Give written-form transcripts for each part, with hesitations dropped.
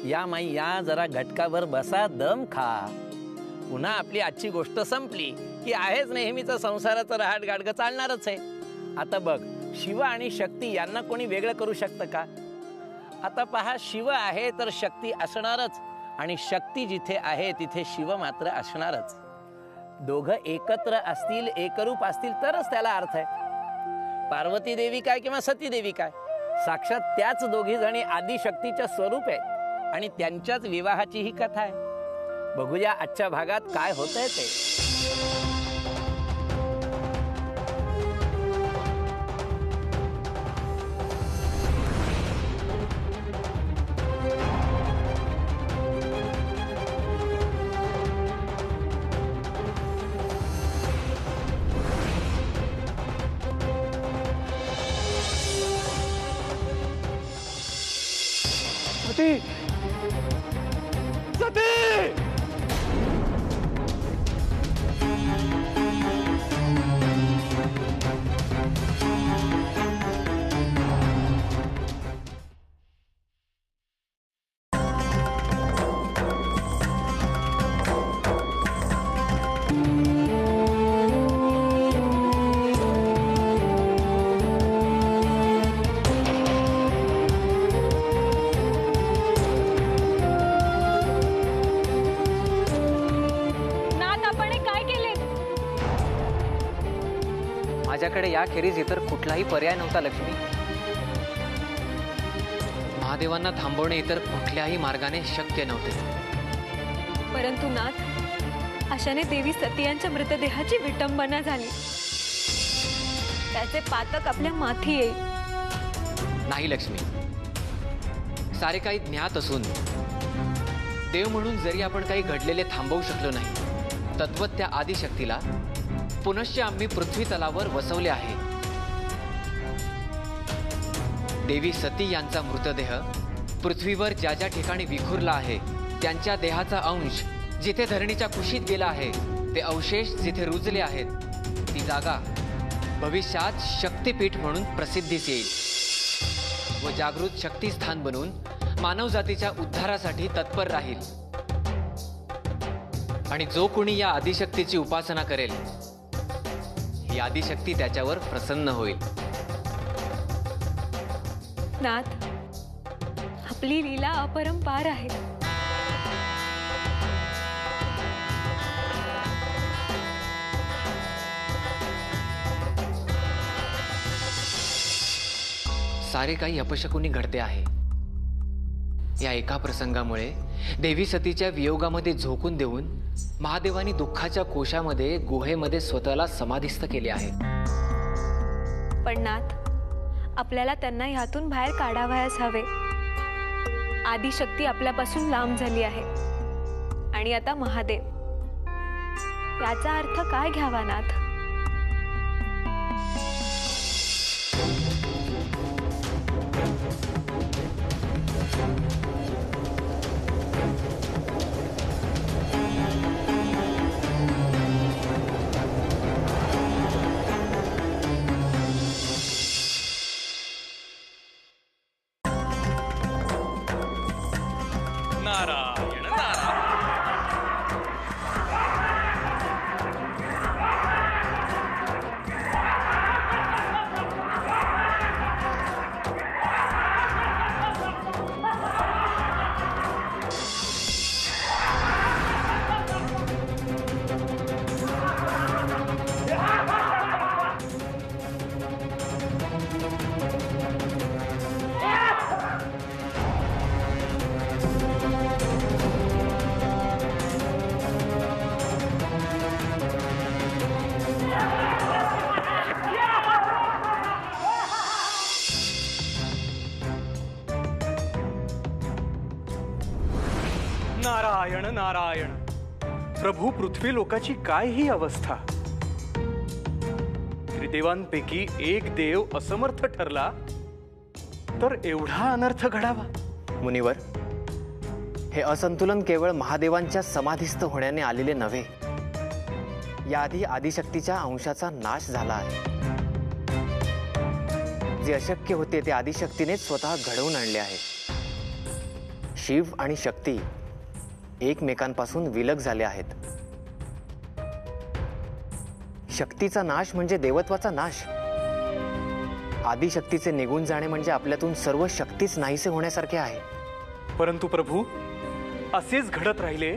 या माई या, जरा घटकाभर बसा, दम खा. पुन्हा आपली आजची गोष्ट संपली की आहेच नेहमीचं संसाराचं रहाट गाडगं चालणारच आहे. आता बघ, शिव आणि शक्ती यांना कोणी वेगळं करू शकतं का? आता पहा, शिव आहे तर शक्ती असणारच, आणि शक्ती जिथे आहे तिथे शिव मात्र असणारच. दोघं एकत्र असतील, एकरूप असतील तरच त्याला अर्थ आहे. पार्वती देवी काय किंवा सती देवी काय, साक्षात त्याच दोघी जणी आदिशक्तीच्या स्वरूप आहेत, आणि त्यांच्याच विवाहाची ही कथा आहे. बघूया आजच्या भागात काय होतंय ते. सती! सती! माझ्याकडे याखेरीज इतर कुठलाही पर्याय नव्हता लक्ष्मी. महादेवांना थांबवणे इतर कुठल्याही मार्गाने शक्य नव्हते. परंतु नाथ, अशाने देवी सती यांच्या मृतदेहाची विटंबना झाली. त्याचे पातक आपल्या माथी येईल. नाही लक्ष्मी, सारे काही ज्ञात असून देव म्हणून जरी आपण काही घडलेले थांबवू शकलो नाही, तद्वत त्या आदिशक्तीला पुनश्च आम्ही पृथ्वी तलावर वसवले आहे. देवी सती यांचा मृतदेह पृथ्वीवर ज्या ज्या ठिकाणी विखुरला आहे, त्यांच्या देहाचा अंश जिथे धरणीच्या कुशीत गेला आहे, ते अवशेष जिथे रुजले आहेत, ती जागा भविष्यात शक्तिपीठ म्हणून प्रसिद्धीस येईल व जागृत शक्तिस्थान बनून मानवजातीच्या उद्धारासाठी तत्पर राहील. आणि जो कोणी या आदिशक्तीची उपासना करेल, ही आदिशक्ती त्याच्यावर प्रसन्न होईल. नाथ, आपली लीला अपरंपार आहे. सारे काही अपशकुनी घडते आहे. या एका प्रसंगामुळे देवी सतीच्या वियोगामध्ये झोकून देऊन महादेवानी दुःखाच्या कोशामध्ये गुहेमध्ये स्वतःला समाधिस्थ केले आहे. पण नाथ, आपल्याला त्यांना ह्यातून बाहेर काढावयास हवे. आदिशक्ती आपल्यापासून लांब झाली आहे, आणि आता महादेव. याचा अर्थ काय घ्यावा नाथ? नारायण नारायण. नारायण नारायण. प्रभू, पृथ्वी लोकाची काय ही अवस्था. त्रिदेवांपैकी एक देव असमर्थ ठरला तर एवढा अनर्थ घडावा. मुनिवर, हे असंतुलन केवळ महादेवांच्या समाधिस्थ होण्याने आलेले नव्हे, याआधी आदिशक्तीच्या अंशाचा नाश झाला आहे. जे अशक्य होते ते आदिशक्तीने स्वतः घडवून आणले आहे. शिव आणि शक्ती एकमेकांपासून विलग झाले आहेत. शक्तीचा नाश म्हणजे देवत्वाचा नाश. आदिशक्तीचे निघून जाणे म्हणजे आपल्यातून सर्व शक्तीच नाहीसे होण्यासारखे आहे. परंतु प्रभू, असेच घडत राहिले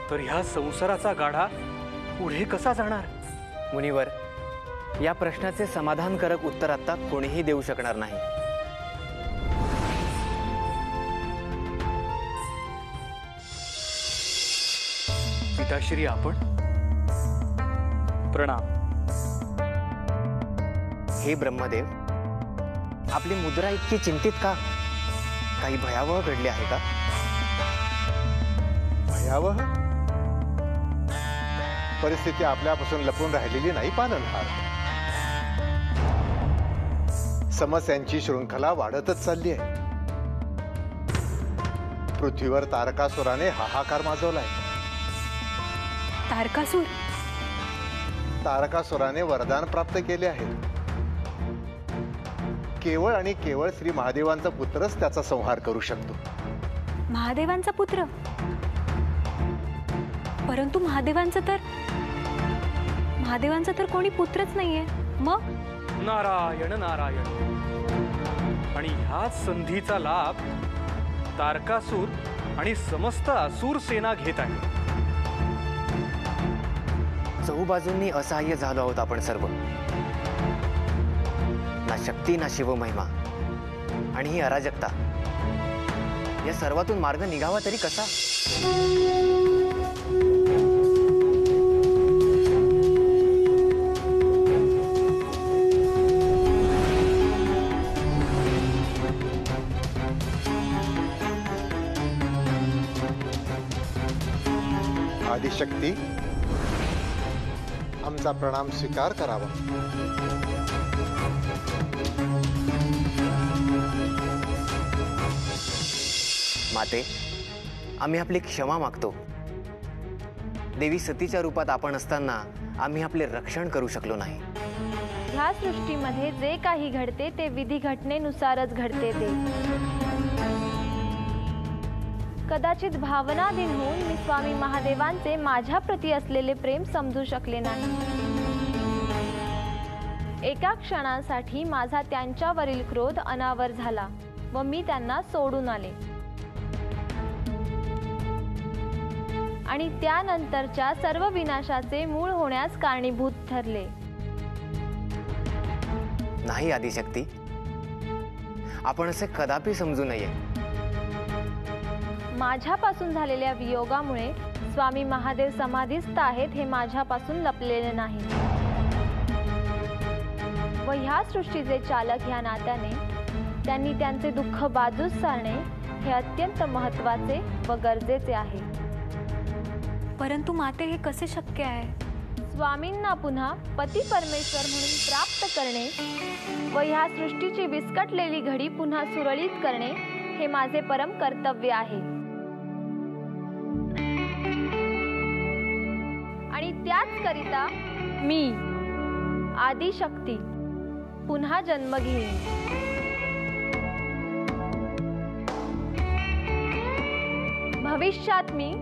तर ह्या संसाराचा गाडा पुढे कसा जाणार? मुनिवर, या प्रश्नाचे समाधानकारक उत्तर आता कोणीही देऊ शकणार नाही. पिताश्री, आपण प्रणाम. हे ब्रह्मदेव, आपली मुद्रा इतकी चिंतित का? काही भयावह घडले आहे का? भयावह परिस्थिती आपल्यापासून लपून राहिलेली नाही पालनहार. समस्यांची शृंखला वाढतच चालली आहे. पृथ्वीवर तारकासुराने हाहाकार माजवलाय. तारकासूर? तारकासुराने वरदान प्राप्त केले आहे. केवळ आणि केवळ श्री महादेवांचा पुत्रच त्याचा संहार करू शकतो. महादेवांचा पुत्र? परंतु महादेवांचा तर कोणी पुत्रच नाहीये. मग? नारायण नारायण. आणि ह्याच संधीचा लाभ तारकासूर आणि समस्त असुर सेना घेत आहे. चहूबाजूंनी असहाय्य झालो आहोत आपण सर्व. ना शक्ती, ना शिवमहिमा आणि ही अराजकता, या सर्वातून मार्ग निघावा तरी कसा? आदिशक्ती, आमचा प्रणाम स्वीकार करावा. माते, आम्ही आपली क्षमा मागतो. देवी सतीच्या रूपात आपण असताना आम्ही आपले रक्षण करू शकलो नाही. ह्या सृष्टीमध्ये जे काही घडते ते विधी घटनेनुसारच घडते. ते कदाचित भावनाधीन होऊन मी स्वामी महादेवांचे माझ्या प्रती असलेले प्रेम समजू शकले नाही. एका क्षणासाठी माझा त्यांच्यावरील क्रोध अनावर झाला व मी त्यांना सोडून आले. आणि त्यानंतरच्या सर्व विनाशाचे मूळ होण्यास कारणीभूत ठरले. नाही आदिशक्ती, आपण असे कदापि समजू नये. माझ्यापासून झालेल्या वियोगामुळे स्वामी महादेव समाधीस्थ आहेत हे माझ्यापासून लपलेले नाही. व ह्या सृष्टीचे चालक ह्या नात्याने त्यांनी त्यांचे दुःख बाजूस सारणे हे अत्यंत महत्त्वाचे व गरजेचे आहे. परंतु माते, हे कसे शक्य आहे? स्वामींना पुन्हा पती परमेश्वर म्हणून प्राप्त करणे व ह्या सृष्टीची विस्कटलेली घडी पुन्हा सुरळीत करणे हे माझे परम कर्तव्य आहे. आणि त्याच करिता मी आदिशक्ती पुन्हा जन्म घेईन. भविष्यात मी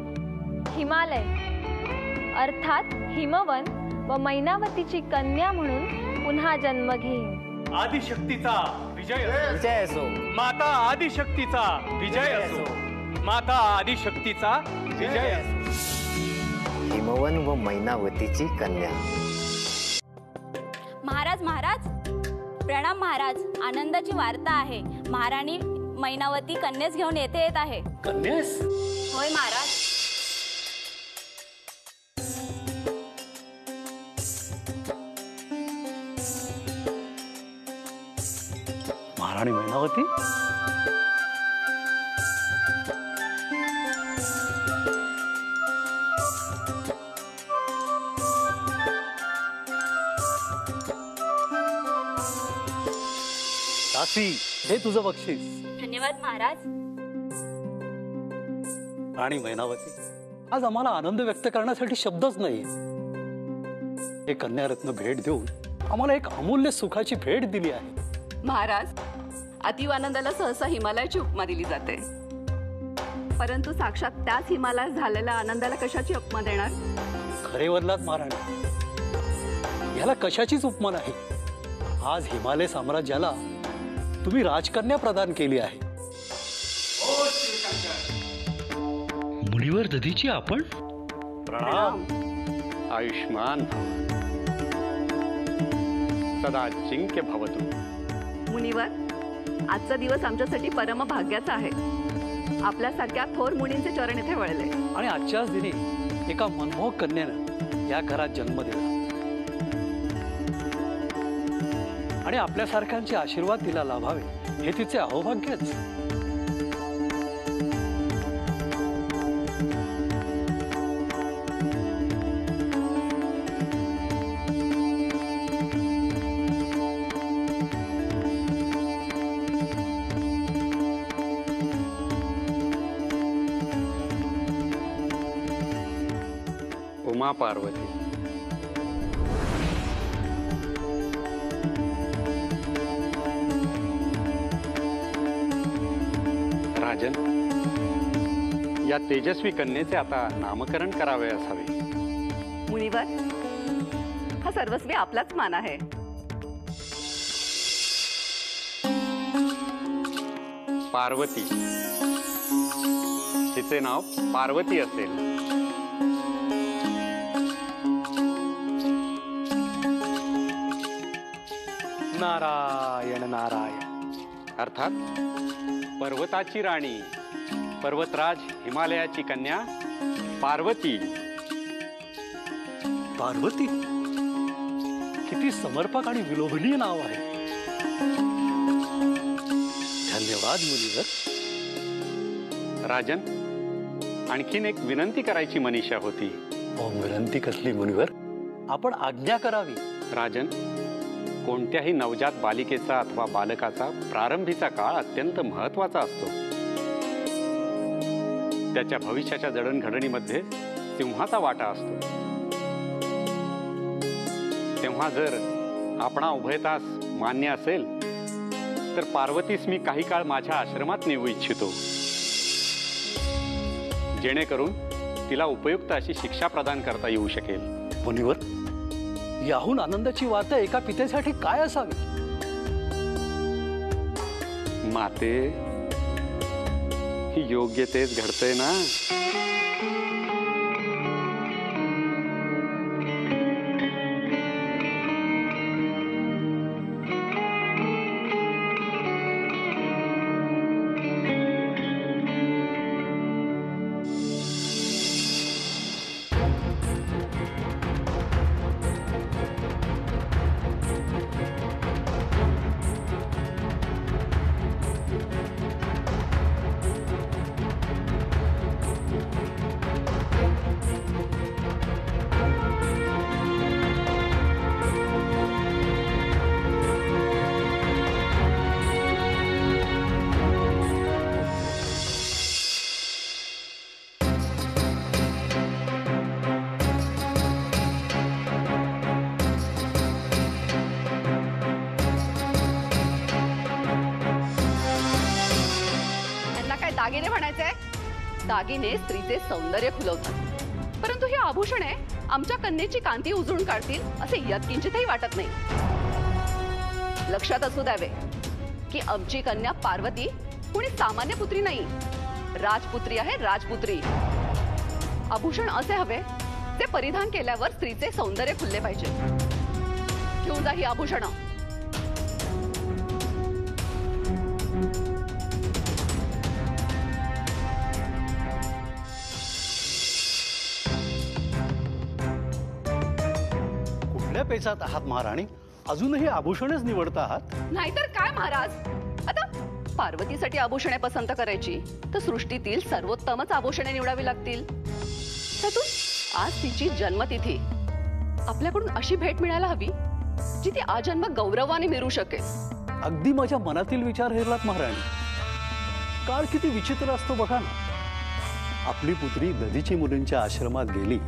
हिमालय अर्थात हिमवन व मैनावतीची कन्या म्हणून पुन्हा जन्म घेईन. आदिशक्तीचा विजय विजय असो. माता आदिशक्तीचा विजय असो. माता आदिशक्तीचा विजय असो. हिमवन व मैनावतीची कन्या. महाराज महाराज प्रणाम महाराज. आनंदाची वार्ता आहे. महाराणी मैनावती कन्यास घेऊन येत आहे. कन्यास? होय महाराज. महाराणी मैनावती? दासी, हे तुझं बक्षीस. धन्यवाद महाराज. राणी मैनावती, आज आम्हाला आनंद व्यक्त करण्यासाठी शब्दच नाही. हे कन्यारत्न भेट देऊन आम्हाला एक अमूल्य सुखाची भेट दिली आहे. महाराज, अतिव आनंदाला सहसा हिमालयाची उपमा दिली जाते. परंतु साक्षात त्याच हिमालयात झालेल्या आनंदाला कशाची उपमा देणार? खरे वरलात महाराणी, याला कशाचीच उपमा नाही. आज हिमालय साम्राज्याला तुम्ही राजकन्या प्रदान केली आहे. मुनिवर दधीची आपण प्रणाम. आयुष्मान सदा जिंक्य भवतु. मुनिवर, आजचा दिवस आमच्यासाठी परम भाग्याचा आहे. आपल्यासारख्या थोर मुनींचे चरण इथे वळले आणि आजच्याच दिनी एका मनमोहक कन्येनं या घरात जन्म दिला आणि आपल्यासारख्यांचे आशीर्वाद तिला लाभावे हे तिचे अहोभाग्यच. उमा पार्वती, राजन, या तेजस्वी कन्येचे आता नामकरण करावे असावे. मुनिवर, हा सर्वस्वी आपलाच मान आहे. पार्वती, तिचे नाव पार्वती असेल. नारायण नारायण. अर्थात पर्वताची राणी, पर्वतराज हिमालयाची कन्या पार्वती. पार्वती, किती समर्पक आणि विलोभनीय नाव आहे. धन्यवाद मुनिवर. राजन, आणखीन एक विनंती करायची मनीषा होती. विनंती कसली मुनिवर? आपण आज्ञा करावी. राजन, कोणत्याही नवजात बालिकेचा अथवा बालकाचा प्रारंभीचा काळ अत्यंत महत्वाचा असतो. त्याच्या भविष्याच्या जडणघडणीमध्ये सिंहाचा वाटा असतो. तेव्हा जर आपणा उभयतास मान्य असेल तर पार्वतीस मी काही काळ माझ्या आश्रमात नेऊ इच्छितो, जेणेकरून तिला उपयुक्त अशी शिक्षा प्रदान करता येऊ शकेल. मुनिवर, याहून आनंदाची वार्ता एका पित्यासाठी काय असावी? माते, ही योग्य तेच घडतंय ना. दागिने म्हणायचे? दागिने स्त्रीचे सौंदर्य खुलवतात, परंतु ही आभूषणे आमच्या कन्येची कांती उजळून काढतील असे यत्किंचितही वाटत नाही. लक्षात असू द्यावे की आमची कन्या पार्वती कोणी सामान्य पुत्री नाही, राजपुत्री आहे, राजपुत्री. आभूषण असे हवे जे परिधान केल्यावर स्त्रीचे सौंदर्य खुलले पाहिजे. घेऊन जा ही आभूषणं. पेचात आहात महाराणी? अजूनही आभूषणच निवडता आहात? नाहीतर काय महाराज, आता पार्वतीसाठी आभूषणे पसंत करायची तर सृष्टीतील सर्वोत्तमच आभूषणे निवडावी लागतील. त्यातून आज तिची जन्मतिथी, आपल्याकडून अशी भेट मिळायला हवी जी ती आजन्म गौरवाने मिळू शकेल. अगदी माझ्या मनातील विचार हेरलात महाराणी. काळ किती विचित्र असतो बघा ना. आपली पुत्री दधीची मुलींच्या आश्रमात गेली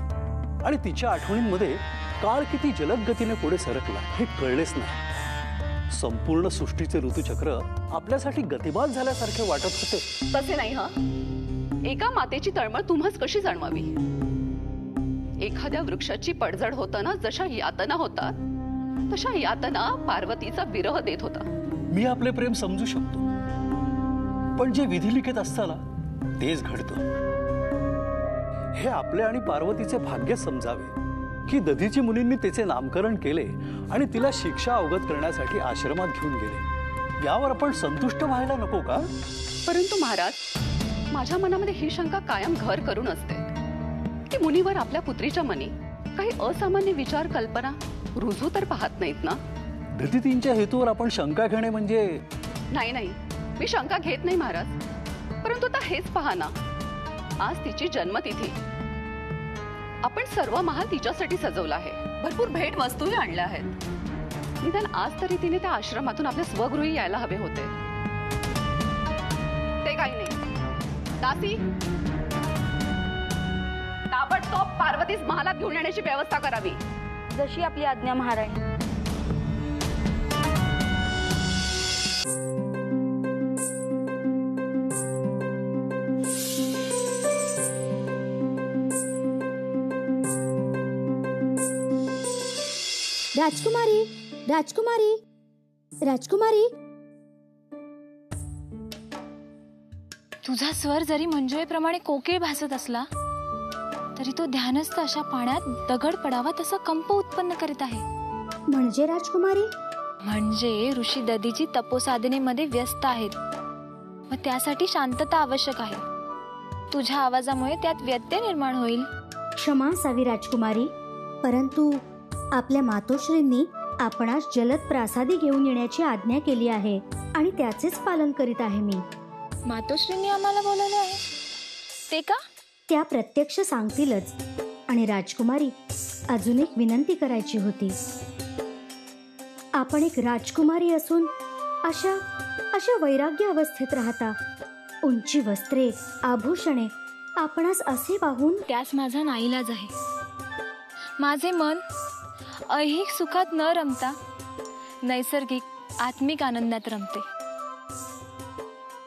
आणि तिच्या आठवणींमध्ये काळ किती जलद गतीने पुढे सरकला हे कळलेच नाही. संपूर्ण सृष्टीचे ऋतुचक्र आपल्यासाठी गतिमान झाल्यासारखे वाटत होते. तसे नाही. हा, एका मातेची तळमळ तुम्हास कशी जाणवावी? एखाद्या वृक्षाची पडझड होताना जशा यातना होतात तशा यातना पार्वतीचा विरह देत होता. मी आपले प्रेम समजू शकतो, पण जे विधिलिखित असतं ना तेच घडतं. हे आपले आणि पार्वतीचे भाग्य समजावे की दधीची मुनींनी तिचे नामकरण केले आणि तिला शिक्षा अवगत करण्यासाठी आश्रमात घेऊन गेले. यावर आपण संतुष्ट व्हायला नको का? परंतु महाराज, माझ्या मनामध्ये ही शंका कायम घर करून असते की मुनीवर आपल्या पुत्रीच्या मनी काही असामान्य विचार कल्पना रुजू तर पाहत नाहीत ना. दधीतींच्या हेतूवर आपण शंका घेणे म्हणजे? नाही नाही, मी शंका घेत नाही महाराज, परंतु आता हेच पहा ना, आज तिची जन्मतिथी. आपण सर्व महाल तिच्यासाठी सजवला आहे, भरपूर भेट वस्तूही आणल्या आहेत. निदान आज तरी तिने त्या आश्रमातून आपल्या स्वगृही यायला हवे होते. ते काही नाही. दासी, ताबडतोब पार्वतीस महालात घेऊन येण्याची व्यवस्था करावी. जशी आपली आज्ञा महाराणी. राजकुमारी, राजकुमारी, राजकुमारी. तुझा स्वर जरी मंजुळेप्रमाणे कोकिळ भासत असला तरी तो ध्यानस्थ अशा पाण्यात दगड पडावा तसा कंप उत्पन्न करीत आहे. म्हणजे राजकुमारी? म्हणजे ऋषी दधीची तपोसाधनेमध्ये व्यस्त आहेत व त्यासाठी शांतता आवश्यक आहे. तुझ्या आवाजामुळे त्यात व्यत्यय निर्माण होईल. क्षमा असावी राजकुमारी, परंतु आपल्या मातोश्रींनी आपणास जलद प्रासादी घेऊन येण्याची आज्ञा केली आहे आणि त्याचेच पालन करीत आहे मी. मातोश्रींनी आम्हाला बोलवले आहे ते का? त्या प्रत्यक्ष सांगतीलच. आणि राजकुमारी, अजून एक विनंती करायची होती. आपण एक राजकुमारी असून अशा वैराग्य अवस्थेत राहता. उंची वस्त्रे, आभूषणे आपणास असे पाहून त्यास माझा नाईलाज आहे. माझे मन ऐहिक सुखात न रमता नैसर्गिक आत्मिक आनंदात रमते.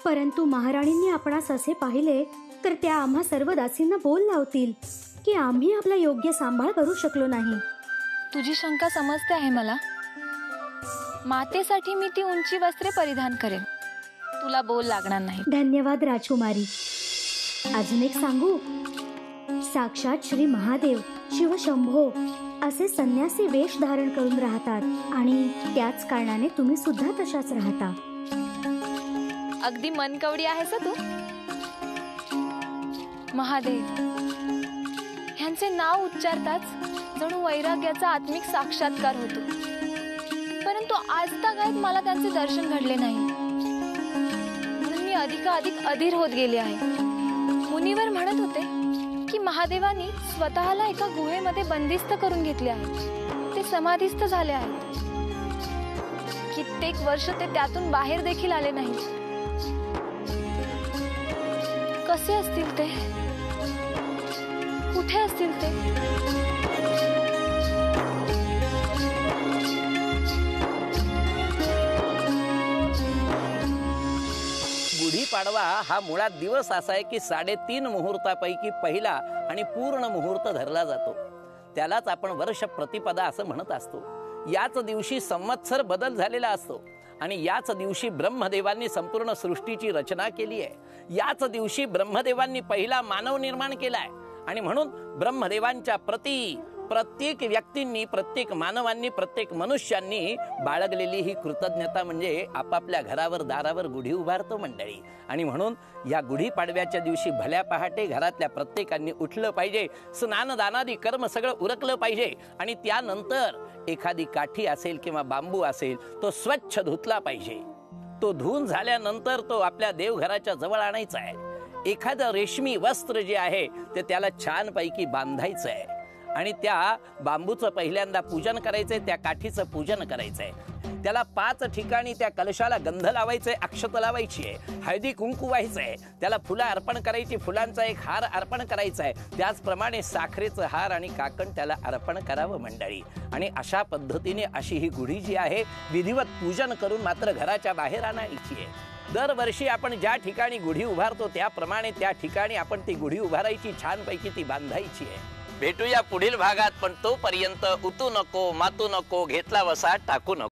परंतु महाराणींनी आपणास असे पाहिले तर त्या आम्हा सर्व दासींना बोल लावतील की आम्ही आपला योग्य सांभाळ करू शकलो नाही. तुझी शंका समजते आहे मला. मातेसाठी मी ती उंची वस्त्रे परिधान करेन, तुला बोल लागणार नाही. धन्यवाद राजकुमारी. अजून एक सांगू, साक्षात श्री महादेव शिवशंभो असे संन्यासी वेश धारण करून राहतात आणि त्याच कारणाने तुम्ही सुद्धा तशाच राहता. अगदी मनकवडी आहेस तू. महादेव ह्यांचे नाव उच्चारताच जणू वैराग्याचा आत्मिक साक्षात्कार होतो. परंतु आजतागायत मला त्यांचे दर्शन घडले नाही, म्हणून मी अधिकाधिक अधीर होत गेले आहे. मुनिवर म्हणत होते की महादेवानी स्वतःला एका गुहेमध्ये बंदिस्त करून घेतले आहे. ते समाधीस्थ झाले आहेत. कित्येक वर्ष ते त्यातून बाहेर देखील आले नाही. कसे असतील ते? कुठे असतील ते? गुढीपाडवा हा मुळात दिवस असा आहे की 3.5 मुहूर्तापैकी पहिला आणि पूर्ण मुहूर्त धरला जातो. त्यालाच आपण वर्ष प्रतिपदा असं म्हणत असतो. याच दिवशी संवत्सर बदल झालेला असतो आणि याच दिवशी ब्रह्मदेवांनी संपूर्ण सृष्टीची रचना केली आहे. याच दिवशी ब्रह्मदेवांनी पहिला मानव निर्माण केलाय आणि म्हणून ब्रह्मदेवांच्या प्रत्येक व्यक्तींनी, प्रत्येक मानवांनी, प्रत्येक मनुष्यांनी बाळगलेली ही कृतज्ञता म्हणजे आपापल्या घरावर दारावर गुढी उभारतो मंडळी. आणि म्हणून या गुढीपाडव्याच्या दिवशी भल्या पहाटे घरातल्या प्रत्येकांनी उठलं पाहिजे. स्नानदानादी कर्म सगळं उरकलं पाहिजे आणि त्यानंतर एखादी काठी असेल किंवा बांबू असेल तो स्वच्छ धुतला पाहिजे. तो धुवून झाल्यानंतर तो आपल्या देवघराच्या जवळ आणायचा आहे. एखादं रेशमी वस्त्र जे आहे ते त्याला छानपैकी बांधायचं आहे आणि त्या बांबूचं पहिल्यांदा पूजन करायचंय, त्या काठीचं पूजन करायचंय. त्याला 5 ठिकाणी त्या कलशाला गंध लावायचंय, अक्षत लावायची आहे, हळदी कुंकू व्हायचंय, त्याला फुलं अर्पण करायची, फुलांचा एक हार अर्पण करायचा आहे. त्याचप्रमाणे साखरेचं हार आणि काकण त्याला अर्पण करावं मंडळी. आणि अशा पद्धतीने अशी ही गुढी जी आहे विधिवत पूजन करून मात्र घराच्या बाहेर आणायची आहे. दरवर्षी आपण ज्या ठिकाणी गुढी उभारतो त्याप्रमाणे त्या ठिकाणी आपण ती गुढी उभारायची, छानपैकी ती बांधायची आहे. भेटूया पुढील भागात, पण तोपर्यंत उतू नको, मातू नको, घेतला वसा टाकू नको.